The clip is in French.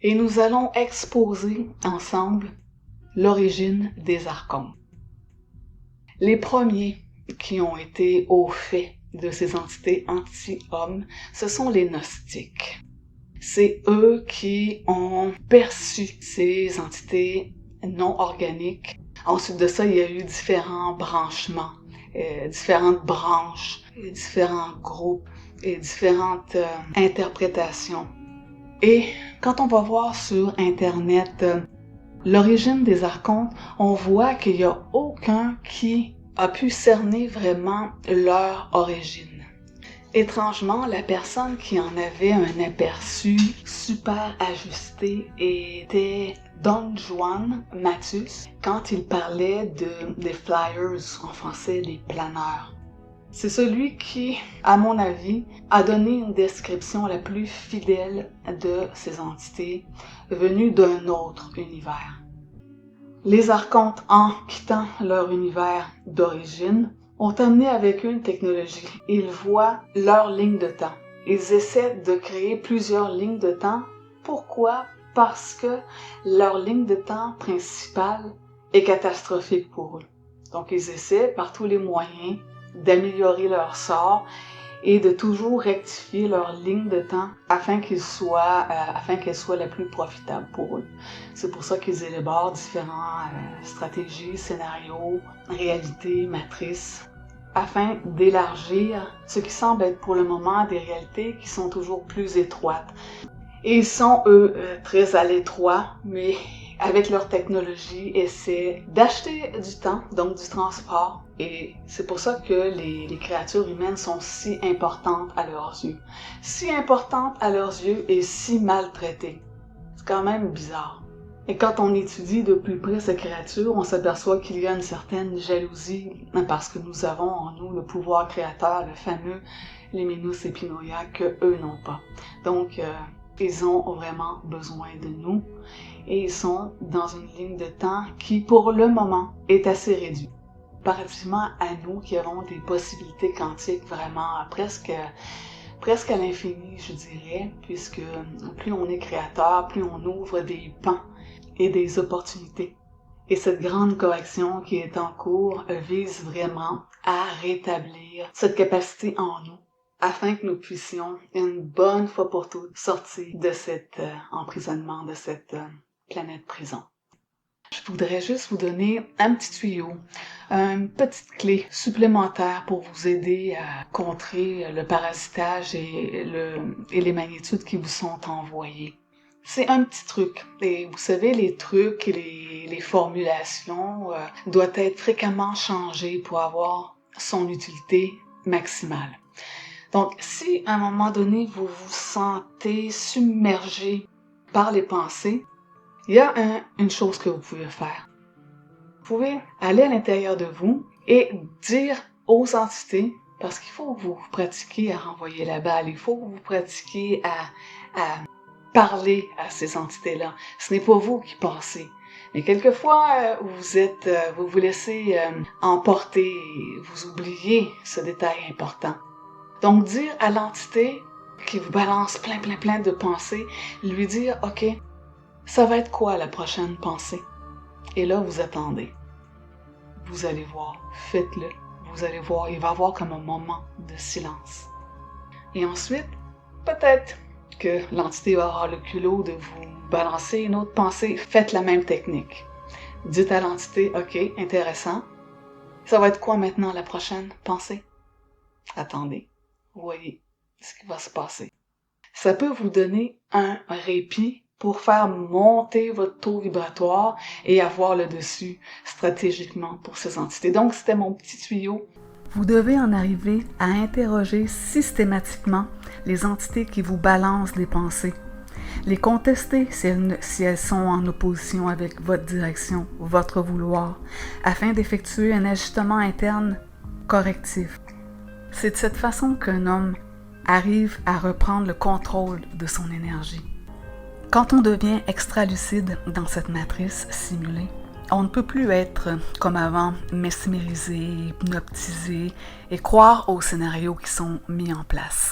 et nous allons exposer ensemble l'origine des archontes. Les premiers qui ont été au fait de ces entités anti-hommes, ce sont les gnostiques. C'est eux qui ont perçu ces entités non organiques. Ensuite de ça, il y a eu différents branchements, différentes branches, différents groupes et différentes interprétations. Et quand on va voir sur Internet l'origine des archontes, on voit qu'il n'y a aucun qui a pu cerner vraiment leur origine. Étrangement, la personne qui en avait un aperçu super ajusté était Don Juan Matus quand il parlait des flyers, en français des planeurs. C'est celui qui, à mon avis, a donné une description la plus fidèle de ces entités venues d'un autre univers. Les archontes, en quittant leur univers d'origine, ont amené avec eux une technologie. Ils voient leur ligne de temps. Ils essaient de créer plusieurs lignes de temps. Pourquoi? Parce que leur ligne de temps principale est catastrophique pour eux. Donc ils essaient par tous les moyens d'améliorer leur sort et de toujours rectifier leur ligne de temps afin qu'elle soit la plus profitable pour eux. C'est pour ça qu'ils élaborent différentes stratégies, scénarios, réalités, matrices, afin d'élargir ce qui semble être pour le moment des réalités qui sont toujours plus étroites. Et ils sont, eux, très à l'étroit, mais avec leur technologie, essaient d'acheter du temps, donc du transport. Et c'est pour ça que les créatures humaines sont si importantes à leurs yeux. Si importantes à leurs yeux et si maltraitées. C'est quand même bizarre. Et quand on étudie de plus près ces créatures, on s'aperçoit qu'il y a une certaine jalousie parce que nous avons en nous le pouvoir créateur, le fameux Liminus Epinoia, que eux n'ont pas. Donc, ils ont vraiment besoin de nous et ils sont dans une ligne de temps qui, pour le moment, est assez réduite. Comparativement à nous qui avons des possibilités quantiques vraiment presque à l'infini, je dirais, puisque plus on est créateur, plus on ouvre des pans et des opportunités. Et cette grande correction qui est en cours vise vraiment à rétablir cette capacité en nous, afin que nous puissions, une bonne fois pour toutes, sortir de cet emprisonnement, de cette planète prison. Je voudrais juste vous donner un petit tuyau, une petite clé supplémentaire pour vous aider à contrer le parasitage et les magnitudes qui vous sont envoyées. C'est un petit truc. Et vous savez, les trucs et les formulations doivent être fréquemment changées pour avoir son utilité maximale. Donc, si à un moment donné, vous vous sentez submergé par les pensées, il y a une chose que vous pouvez faire. Vous pouvez aller à l'intérieur de vous et dire aux entités, parce qu'il faut que vous pratiquiez à renvoyer la balle, il faut que vous pratiquiez à parler à ces entités-là. Ce n'est pas vous qui passez. Mais quelquefois, vous vous laissez emporter et vous oubliez ce détail important. Donc, dire à l'entité qui vous balance plein de pensées, lui dire, OK, ça va être quoi la prochaine pensée? Et là, vous attendez. Vous allez voir, faites-le. Vous allez voir, il va y avoir comme un moment de silence. Et ensuite, peut-être que l'entité va avoir le culot de vous balancer une autre pensée. Faites la même technique. Dites à l'entité, OK, intéressant. Ça va être quoi maintenant la prochaine pensée? Attendez. Voyez ce qui va se passer. Ça peut vous donner un répit pour faire monter votre taux vibratoire et avoir le dessus stratégiquement pour ces entités. Donc, c'était mon petit tuyau. Vous devez en arriver à interroger systématiquement les entités qui vous balancent des pensées. Les contester si elles sont en opposition avec votre direction, votre vouloir, afin d'effectuer un ajustement interne correctif. C'est de cette façon qu'un homme arrive à reprendre le contrôle de son énergie. Quand on devient extra-lucide dans cette matrice simulée, on ne peut plus être comme avant, mesmérisé, hypnotisé et croire aux scénarios qui sont mis en place.